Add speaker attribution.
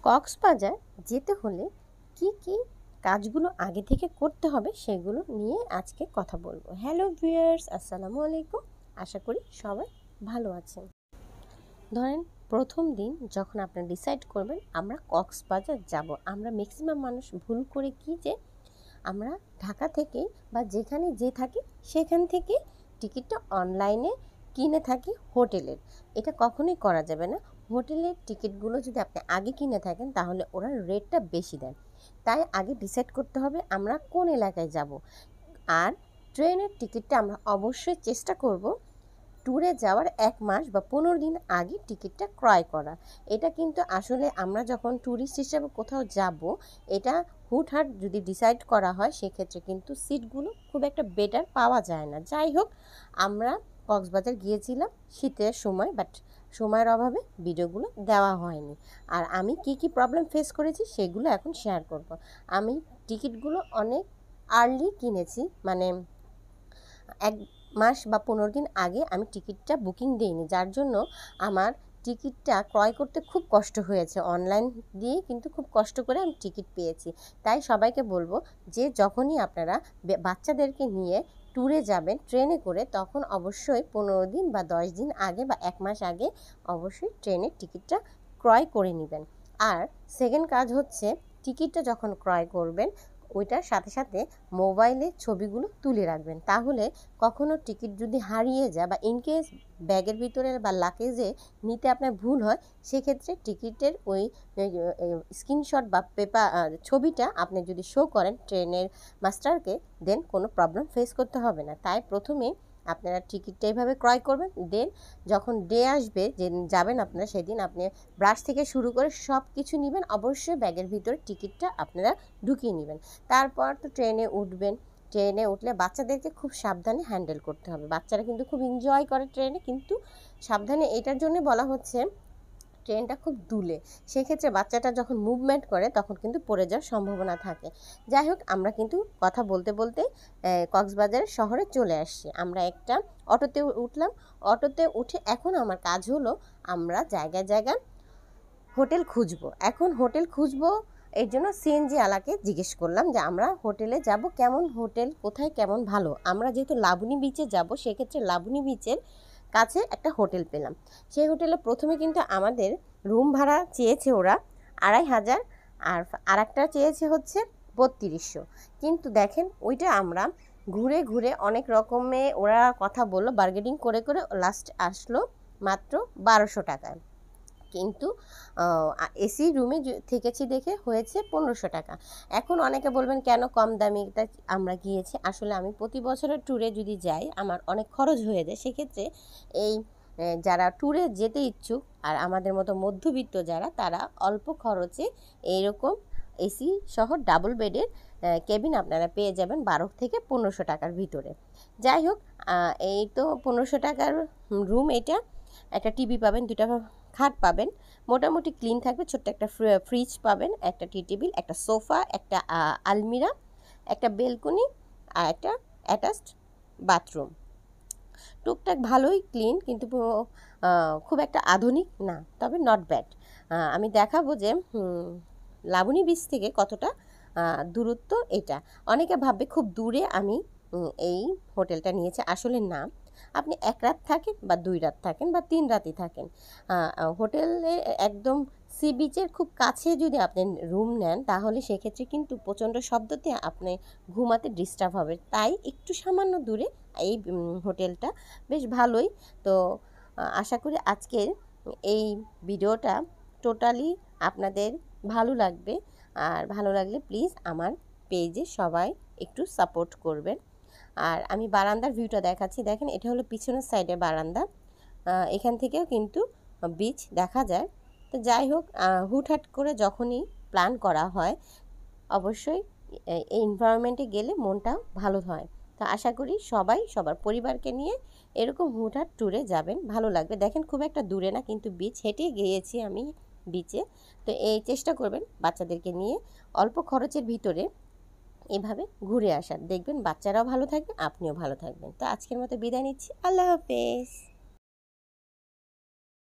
Speaker 1: কক্সবাজার যেতে হলে কি কি কাজগুলো আগে থেকে করতে হবে সেগুলো নিয়ে আজকে কথা বলবো। হ্যালো ভিউয়ার্স, আসসালামু আলাইকুম। আশা করি সবাই ভালো আছেন। ধরেন প্রথম দিন যখন আপনারা ডিসাইড করবেন আমরা কক্সবাজার যাব, আমরা ম্যাক্সিমাম মানুষ ভুল করে কি যে আমরা ঢাকা থেকে বা যেখানে যে থাকি সেখান থেকে টিকিটটা অনলাইনে কিনে থাকি হোটেলের। এটা কখনোই করা যাবে না। হোটেলের টিকিটগুলো যদি আপনি আগে কিনে থাকেন তাহলে ওরা রেটটা বেশি দেন। তাই আগে ডিসাইড করতে হবে আমরা কোন এলাকায় যাব। আর ট্রেনের টিকিটটা আমরা অবশ্যই চেষ্টা করব ট্যুরে যাওয়ার 1 মাস বা 15 দিন আগে টিকিটটা ক্রয় করা। এটা কিন্তু আসলে আমরা যখন ট্যুরিস্ট হিসেবে কোথাও যাব, এটা হুটহাট যদি ডিসাইড করা হয় সেক্ষেত্রে কিন্তু সিটগুলো খুব একটা বেটার পাওয়া যায় না। যাই হোক, আমরা কক্সবাজার গিয়েছিলাম শীতের সময়, বাট সময়ের অভাবে ভিডিওগুলো দেওয়া হয়নি। আর আমি কি কি প্রবলেম ফেস করেছি সেগুলো এখন শেয়ার করব। আমি টিকিটগুলো অনেক আর্লি কিনেছি, মানে 1 মাস বা 15 দিন আগে আমি টিকিটটা বুকিং দিইনি, যার জন্য আমার টিকিটটা ক্রয় করতে খুব কষ্ট হয়েছে। অনলাইন দিয়ে কিন্তু খুব কষ্ট করে আমি টিকিট পেয়েছি। তাই সবাইকে বলবো যে যখনই আপনারা বাচ্চাদেরকে নিয়ে ট্যুরে যাবেন ট্রেনে করে, তখন অবশ্যই 15 দিন বা 10 দিন আগে বা 1 মাস আগে অবশ্যই ট্রেনের টিকিটটা ক্রয় করে নেবেন। আর সেকেন্ড কাজ হচ্ছে, টিকিটটা যখন ক্রয় করবেন ওইটার সাথে সাথে মোবাইলে ছবিগুলো তুলে রাখবেন। তাহলে কখনো টিকিট যদি হারিয়ে যায় বা ইনকেস ব্যাগের ভিতরে বা লাগেজে নিতে আপনার ভুল হয়, সেক্ষেত্রে টিকিটের ওই স্ক্রিনশট বা ছবিটা আপনি যদি শো করেন ট্রেনের মাস্টারকে, দেন কোনো প্রবলেম ফেস করতে হবে না। তাই প্রথমে আপনারা টিকিটটা এইভাবে ক্রয় করবেন। দেন যখন ডে আসবে যে যাবেন আপনারা, সেদিন আপনি ব্রাশ থেকে শুরু করে সব কিছু নেবেন। অবশ্যই ব্যাগের ভিতরে টিকিটটা আপনারা ঢুকিয়ে নেবেন। তারপর তো ট্রেনে উঠবেন। ট্রেনে উঠলে বাচ্চাদেরকে খুব সাবধানে হ্যান্ডেল করতে হবে। বাচ্চারা কিন্তু খুব এনজয় করে ট্রেনে, কিন্তু সাবধানে এটার জন্য বলা হচ্ছে ট্রেনটা খুব দুলে, সেক্ষেত্রে বাচ্চাটা যখন মুভমেন্ট করে তখন কিন্তু পড়ে যাওয়ার সম্ভাবনা থাকে। যাই হোক, আমরা কিন্তু কথা বলতে বলতে কক্সবাজার শহরে চলে আসছি। আমরা একটা অটোতে উঠলাম। অটোতে উঠে এখন আমার কাজ হলো আমরা জায়গায় জায়গায় হোটেল খুঁজবো। এখন হোটেল খুঁজবো, এর জন্য সিএনজি আলাকে জিজ্ঞেস করলাম যে আমরা হোটেলে যাব, কেমন হোটেল কোথায় কেমন ভালো। আমরা যেহেতু লাবণী বিচে যাব, সেক্ষেত্রে লাবণী বিচের কাছে একটা হোটেল পেলাম। সেই হোটেলে প্রথমে কিন্তু আমাদের রুম ভাড়া চেয়েছে ওরা 2500, আর একটা চেয়েছে হচ্ছে 3200। কিন্তু দেখেন ওইটা আমরা ঘুরে ঘুরে অনেক রকমে ওরা কথা বললো, বার্গেনিং করে করে লাস্ট আসলো মাত্র 1200 টাকায়। কিন্তু এসি রুমে থেকেছি দেখে হয়েছে 1500 টাকা। এখন অনেকে বলবেন কেন কম দামিটা আমরা গিয়েছি। আসলে আমি প্রতি বছরের ট্যুরে যদি যাই আমার অনেক খরচ হয়ে যায়। সেক্ষেত্রে এই যারা ট্যুরে যেতে ইচ্ছুক আর আমাদের মতো মধ্যবিত্ত যারা, তারা অল্প খরচে এইরকম এসি সহ ডাবল বেডের কেবিন আপনারা পেয়ে যাবেন 12 থেকে 1500 টাকার ভিতরে। যাই হোক, এই তো 1500 টাকার রুম। এটা একটা টিভি পাবেন, 2টা খাট পাবেন, মোটামুটি ক্লিন থাকবে, ছোট্ট একটা ফ্রিজ পাবেন, একটা টি টেবিল, একটা সোফা, একটা আলমিরা, একটা বেলকনি, আর একটা অ্যাটাচড বাথরুম। টুকটাক ভালোই ক্লিন, কিন্তু খুব একটা আধুনিক না, তবে নট ব্যাড। আমি দেখাবো যে লাবণী বিচ থেকে কতটা দূরত্ব এটা। অনেকে ভাববে খুব দূরে আমি এই হোটেলটা নিয়েছি, আসলে না। আপনি 1 রাত থাকেন বা 2 রাত থাকেন বা 3 রাতই থাকেন, হোটেলে একদম সি বিচের খুব কাছে যদি আপনি রুম নেন, তাহলে সেক্ষেত্রে কিন্তু প্রচণ্ড শব্দতে আপনি ঘুমাতে ডিস্টার্ব হবে। তাই একটু সামান্য দূরে এই হোটেলটা বেশ ভালোই। তো আশা করি আজকের এই ভিডিওটা টোটালি আপনাদের ভালো লাগবে। আর ভালো লাগলে প্লিজ আমার পেজে সবাই একটু সাপোর্ট করবেন। আর আমি বারান্দার ভিউটা দেখাচ্ছি, দেখেন এটা হলো পিছনের সাইডে বারান্দা। এখান থেকেও কিন্তু বিচ দেখা যায়। তো যাই হোক, হুটহাট করে যখনই প্ল্যান করা হয় অবশ্যই এই এনভায়রনমেন্টে গেলে মনটাও ভালো হয়। তো আশা করি সবাই সবার পরিবারকে নিয়ে এরকম হুটহাট ট্যুরে যাবেন, ভালো লাগবে। দেখেন খুব একটা দূরে না, কিন্তু বিচ হেঁটে গিয়েছি আমি বিচে। তো এই চেষ্টা করবেন বাচ্চাদেরকে নিয়ে অল্প খরচের ভিতরে এভাবে ঘুরে আসার, দেখবেন বাচ্চারাও ভালো থাকবে, আপনিও ভালো থাকবেন। তো আজকের মতো বিদায় নিচ্ছি, আল্লাহ হাফেজ।